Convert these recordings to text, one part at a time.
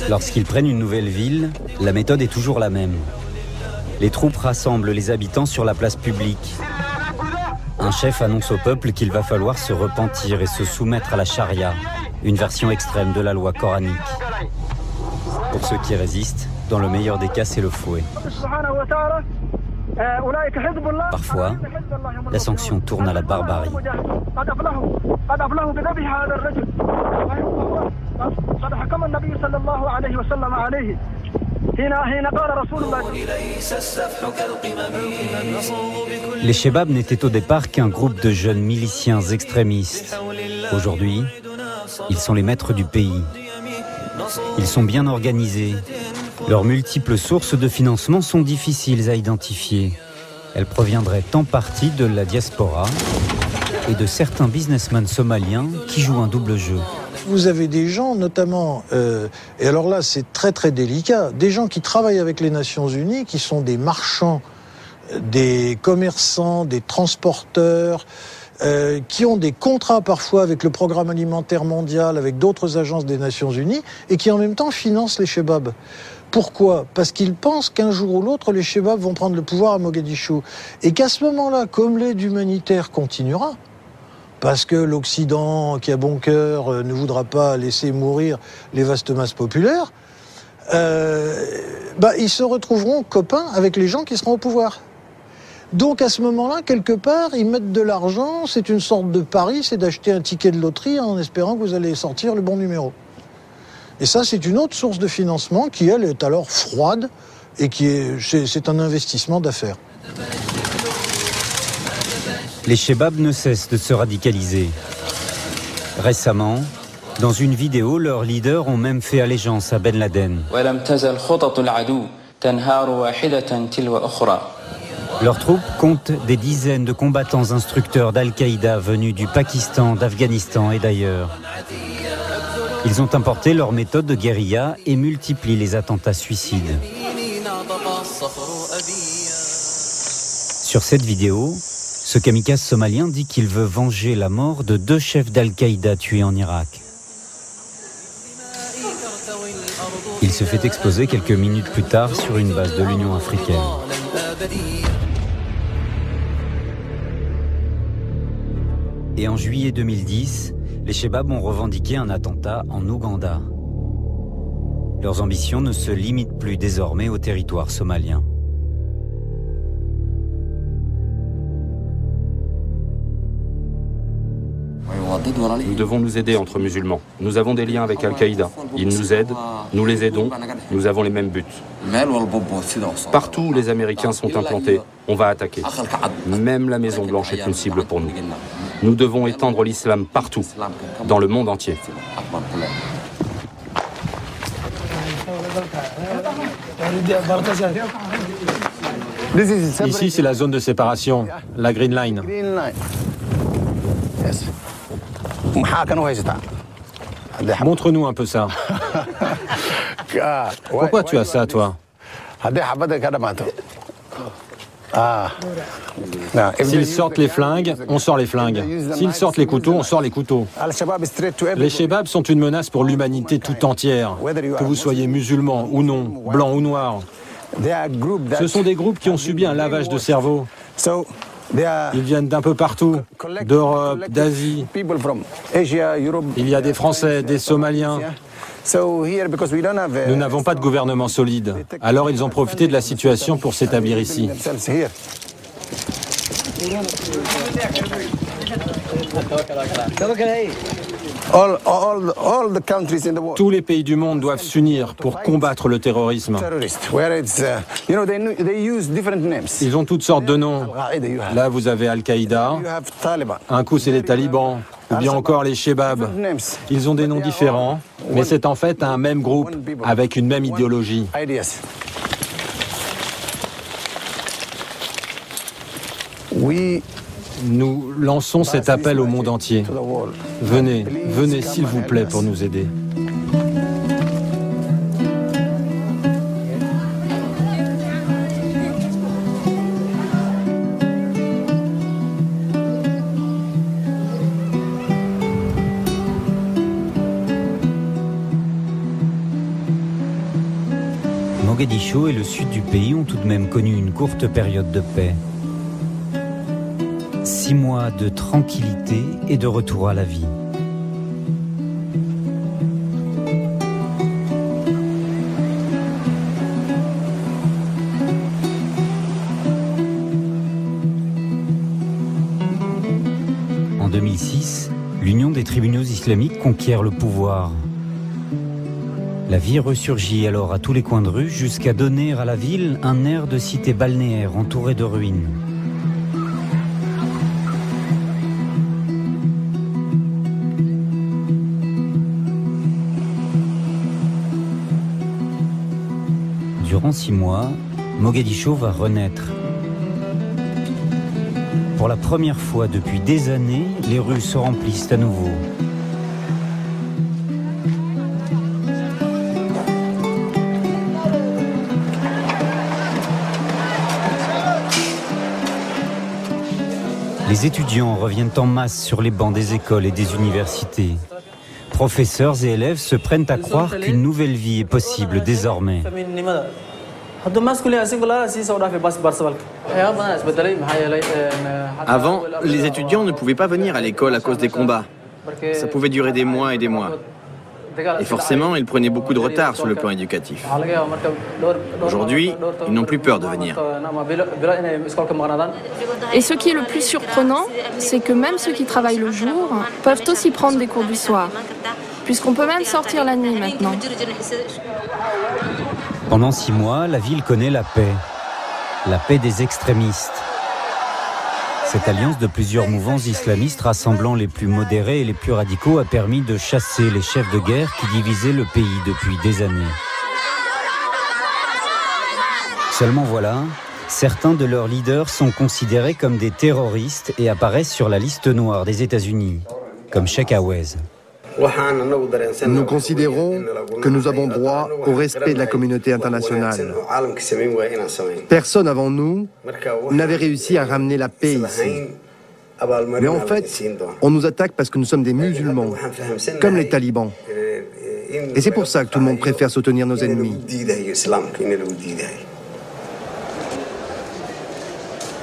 Lorsqu'ils prennent une nouvelle ville, la méthode est toujours la même. Les troupes rassemblent les habitants sur la place publique. Un chef annonce au peuple qu'il va falloir se repentir et se soumettre à la charia, une version extrême de la loi coranique. Pour ceux qui résistent, dans le meilleur des cas, c'est le fouet. Parfois, la sanction tourne à la barbarie. Les Chebab n'étaient au départ qu'un groupe de jeunes miliciens extrémistes. Aujourd'hui, ils sont les maîtres du pays. Ils sont bien organisés. Leurs multiples sources de financement sont difficiles à identifier. Elles proviendraient en partie de la diaspora et de certains businessmen somaliens qui jouent un double jeu. Vous avez des gens, notamment, et alors là c'est très très délicat, des gens qui travaillent avec les Nations Unies, qui sont des marchands, des commerçants, des transporteurs, qui ont des contrats parfois avec le Programme alimentaire mondial, avec d'autres agences des Nations Unies, et qui en même temps financent les Chebab. Pourquoi ? Parce qu'ils pensent qu'un jour ou l'autre, les Chebab vont prendre le pouvoir à Mogadiscio. Et qu'à ce moment-là, comme l'aide humanitaire continuera, parce que l'Occident, qui a bon cœur, ne voudra pas laisser mourir les vastes masses populaires, ils se retrouveront copains avec les gens qui seront au pouvoir. Donc à ce moment-là, quelque part, ils mettent de l'argent, c'est une sorte de pari, c'est d'acheter un ticket de loterie en espérant que vous allez sortir le bon numéro. Et ça, c'est une autre source de financement qui, elle, est alors froide et c'est un investissement d'affaires. Les Chebab ne cessent de se radicaliser. Récemment, dans une vidéo, leurs leaders ont même fait allégeance à Ben Laden. Leurs troupes comptent des dizaines de combattants instructeurs d'Al-Qaïda venus du Pakistan, d'Afghanistan et d'ailleurs. Ils ont importé leur méthode de guérilla et multiplient les attentats suicides. Sur cette vidéo, ce kamikaze somalien dit qu'il veut venger la mort de 2 chefs d'Al-Qaïda tués en Irak. Il se fait exploser quelques minutes plus tard sur une base de l'Union africaine. Et en juillet 2010, les Chebab ont revendiqué un attentat en Ouganda. Leurs ambitions ne se limitent plus désormais au territoire somalien. Nous devons nous aider entre musulmans. Nous avons des liens avec Al-Qaïda. Ils nous aident, nous les aidons, nous avons les mêmes buts. Partout où les Américains sont implantés, on va attaquer. Même la Maison Blanche est une cible pour nous. Nous devons étendre l'islam partout, dans le monde entier. Ici, c'est la zone de séparation, la Green Line. Montre-nous un peu ça. Pourquoi tu as ça, toi? S'ils sortent les flingues, on sort les flingues. S'ils sortent les couteaux, on sort les couteaux. Les Chebab sont une menace pour l'humanité tout entière, que vous soyez musulman ou non, blanc ou noir. Ce sont des groupes qui ont subi un lavage de cerveau. Ils viennent d'un peu partout, d'Europe, d'Asie. Il y a des Français, des Somaliens. Nous n'avons pas de gouvernement solide. Alors ils ont profité de la situation pour s'établir ici. Tous les pays du monde doivent s'unir pour combattre le terrorisme. Ils ont toutes sortes de noms. Là, vous avez Al-Qaïda. Un coup, c'est les talibans. Ou bien encore les Chebab. Ils ont des noms différents, mais c'est en fait un même groupe avec une même idéologie. Nous lançons cet appel au monde entier. Venez, venez s'il vous plaît pour nous aider. Mogadiscio et le sud du pays ont tout de même connu une courte période de paix. 6 mois de tranquillité et de retour à la vie. En 2006, l'Union des tribunaux islamiques conquiert le pouvoir. La vie ressurgit alors à tous les coins de rue jusqu'à donner à la ville un air de cité balnéaire entourée de ruines. Durant 6 mois, Mogadiscio va renaître. Pour la première fois depuis des années, les rues se remplissent à nouveau. Les étudiants reviennent en masse sur les bancs des écoles et des universités. Professeurs et élèves se prennent à croire qu'une nouvelle vie est possible désormais. Avant, les étudiants ne pouvaient pas venir à l'école à cause des combats. Ça pouvait durer des mois et des mois. Et forcément, ils prenaient beaucoup de retard sur le plan éducatif. Aujourd'hui, ils n'ont plus peur de venir. Et ce qui est le plus surprenant, c'est que même ceux qui travaillent le jour peuvent aussi prendre des cours du soir, puisqu'on peut même sortir la nuit maintenant. Pendant 6 mois, la ville connaît la paix des extrémistes. Cette alliance de plusieurs mouvements islamistes rassemblant les plus modérés et les plus radicaux a permis de chasser les chefs de guerre qui divisaient le pays depuis des années. Seulement voilà, certains de leurs leaders sont considérés comme des terroristes et apparaissent sur la liste noire des États-Unis, comme Sheikh Awez. Nous considérons que nous avons droit au respect de la communauté internationale. Personne avant nous n'avait réussi à ramener la paix ici. Mais en fait, on nous attaque parce que nous sommes des musulmans, comme les talibans. Et c'est pour ça que tout le monde préfère soutenir nos ennemis.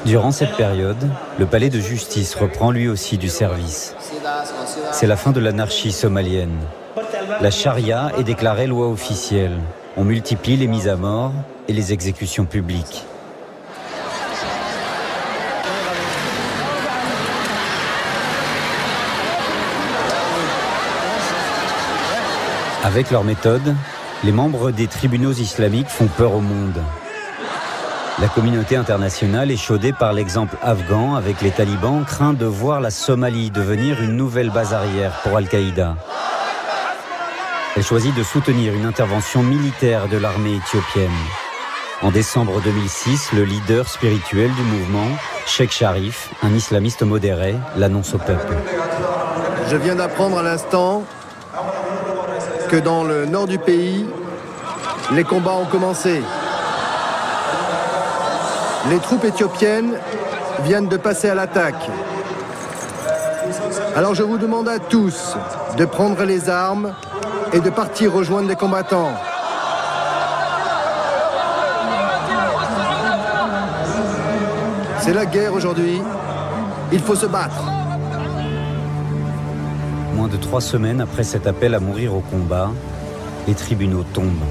Durant cette période, le palais de justice reprend lui aussi du service. C'est la fin de l'anarchie somalienne. La charia est déclarée loi officielle. On multiplie les mises à mort et les exécutions publiques. Avec leur méthode, les membres des tribunaux islamiques font peur au monde. La communauté internationale, échaudée par l'exemple afghan avec les talibans, craint de voir la Somalie devenir une nouvelle base arrière pour Al-Qaïda. Elle choisit de soutenir une intervention militaire de l'armée éthiopienne. En décembre 2006, le leader spirituel du mouvement, Sheikh Sharif, un islamiste modéré, l'annonce au peuple. Je viens d'apprendre à l'instant que dans le nord du pays, les combats ont commencé. Les troupes éthiopiennes viennent de passer à l'attaque. Alors je vous demande à tous de prendre les armes et de partir rejoindre les combattants. C'est la guerre aujourd'hui. Il faut se battre. Moins de 3 semaines après cet appel à mourir au combat, les tribunaux tombent.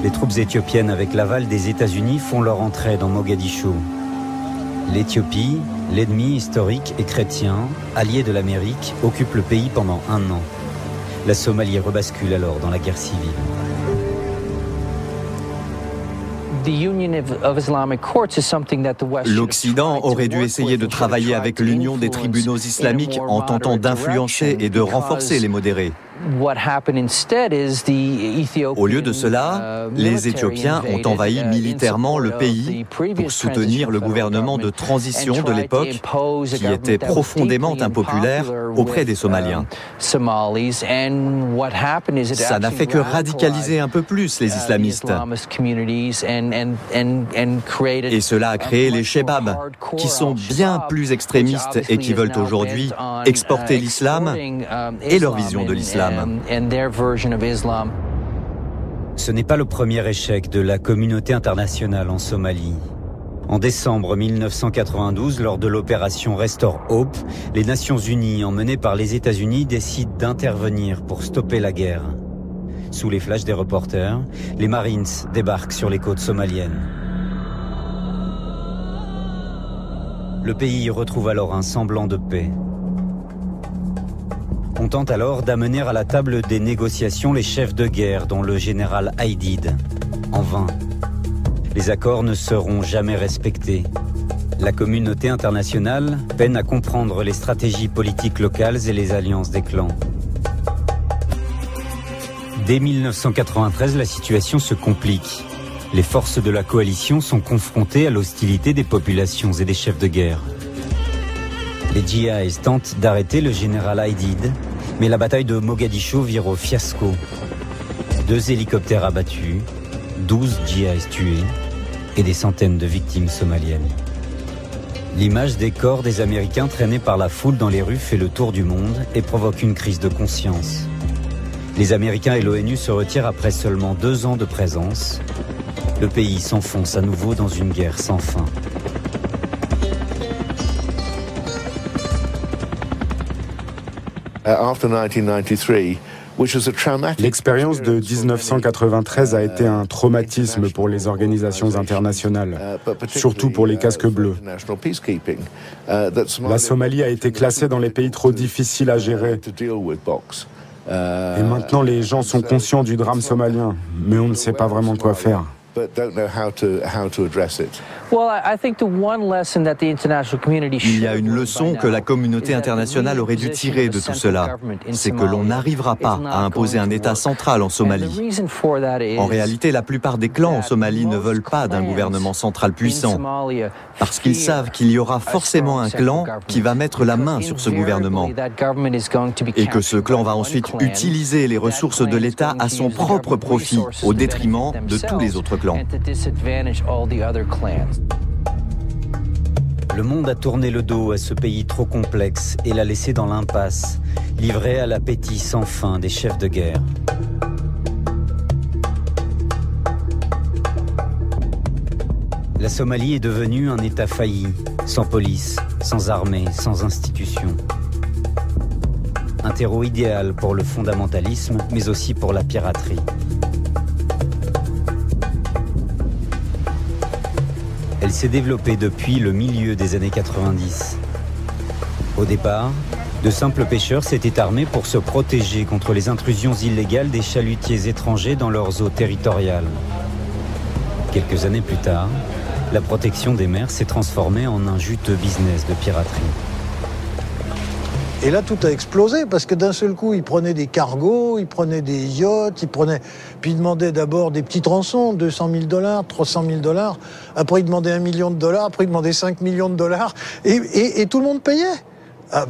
Les troupes éthiopiennes, avec l'aval des États-Unis, font leur entrée dans Mogadiscio. L'Éthiopie, l'ennemi historique et chrétien, allié de l'Amérique, occupe le pays pendant 1 an. La Somalie rebascule alors dans la guerre civile. L'Occident aurait dû essayer de travailler avec l'Union des tribunaux islamiques en tentant d'influencer et de renforcer les modérés. Au lieu de cela, les Éthiopiens ont envahi militairement le pays pour soutenir le gouvernement de transition de l'époque qui était profondément impopulaire auprès des Somaliens. Ça n'a fait que radicaliser un peu plus les islamistes. Et cela a créé les Shebab, qui sont bien plus extrémistes et qui veulent aujourd'hui exporter l'islam et leur vision de l'islam. Ce n'est pas le premier échec de la communauté internationale en Somalie. En décembre 1992, lors de l'opération Restore Hope, les Nations Unies, emmenées par les États-Unis, décident d'intervenir pour stopper la guerre. Sous les flashs des reporters, les Marines débarquent sur les côtes somaliennes. Le pays retrouve alors un semblant de paix. On tente alors d'amener à la table des négociations les chefs de guerre, dont le général Aidid. En vain. Les accords ne seront jamais respectés. La communauté internationale peine à comprendre les stratégies politiques locales et les alliances des clans. Dès 1993, la situation se complique. Les forces de la coalition sont confrontées à l'hostilité des populations et des chefs de guerre. Les GIs tentent d'arrêter le général Aidid, mais la bataille de Mogadiscio vire au fiasco. 2 hélicoptères abattus, 12 GIs tués et des centaines de victimes somaliennes. L'image des corps des Américains traînés par la foule dans les rues fait le tour du monde et provoque une crise de conscience. Les Américains et l'ONU se retirent après seulement 2 ans de présence. Le pays s'enfonce à nouveau dans une guerre sans fin. L'expérience de 1993 a été un traumatisme pour les organisations internationales, surtout pour les casques bleus. La Somalie a été classée dans les pays trop difficiles à gérer. Et maintenant, les gens sont conscients du drame somalien, mais on ne sait pas vraiment quoi faire. Il y a une leçon que la communauté internationale aurait dû tirer de tout cela. C'est que l'on n'arrivera pas à imposer un État central en Somalie. En réalité, la plupart des clans en Somalie ne veulent pas d'un gouvernement central puissant, parce qu'ils savent qu'il y aura forcément un clan qui va mettre la main sur ce gouvernement, et que ce clan va ensuite utiliser les ressources de l'État à son propre profit, au détriment de tous les autres clans. Le monde a tourné le dos à ce pays trop complexe et l'a laissé dans l'impasse, livré à l'appétit sans fin des chefs de guerre. La Somalie est devenue un État failli, sans police, sans armée, sans institutions. Un terreau idéal pour le fondamentalisme, mais aussi pour la piraterie. Elle s'est développée depuis le milieu des années 90. Au départ, de simples pêcheurs s'étaient armés pour se protéger contre les intrusions illégales des chalutiers étrangers dans leurs eaux territoriales. Quelques années plus tard, la protection des mers s'est transformée en un juteux business de piraterie. Et là, tout a explosé, parce que d'un seul coup, ils prenaient des cargos, ils prenaient des yachts, puis ils demandaient d'abord des petites rançons, $200 000, $300 000, après ils demandaient $1 million, après ils demandaient $5 millions, et tout le monde payait. Ah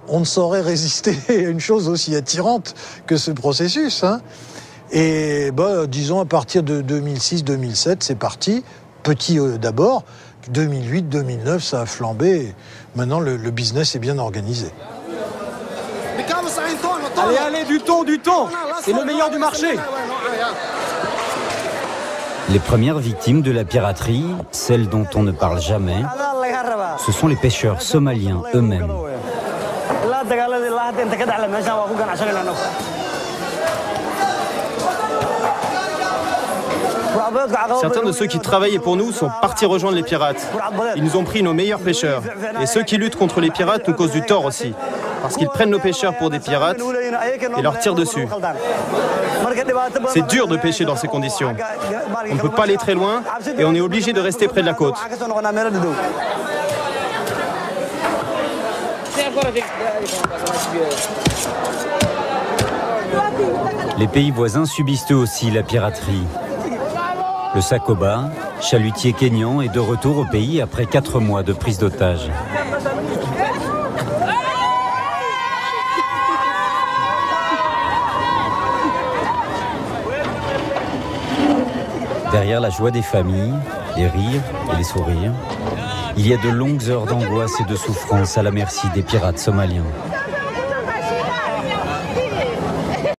on ne saurait résister à une chose aussi attirante que ce processus, hein. Et disons à partir de 2006-2007, c'est parti, petit d'abord, 2008-2009, ça a flambé. Maintenant, le business est bien organisé. Allez, du thon, c'est le meilleur du marché. Les premières victimes de la piraterie, celles dont on ne parle jamais, ce sont les pêcheurs somaliens eux-mêmes. Certains de ceux qui travaillaient pour nous sont partis rejoindre les pirates. Ils nous ont pris nos meilleurs pêcheurs. Et ceux qui luttent contre les pirates nous causent du tort aussi. Parce qu'ils prennent nos pêcheurs pour des pirates et leur tirent dessus. C'est dur de pêcher dans ces conditions. On ne peut pas aller très loin et on est obligé de rester près de la côte. Les pays voisins subissent eux aussi la piraterie. Le Sakoba, chalutier kényan, est de retour au pays après 4 mois de prise d'otage. Derrière la joie des familles, les rires et les sourires, il y a de longues heures d'angoisse et de souffrance à la merci des pirates somaliens.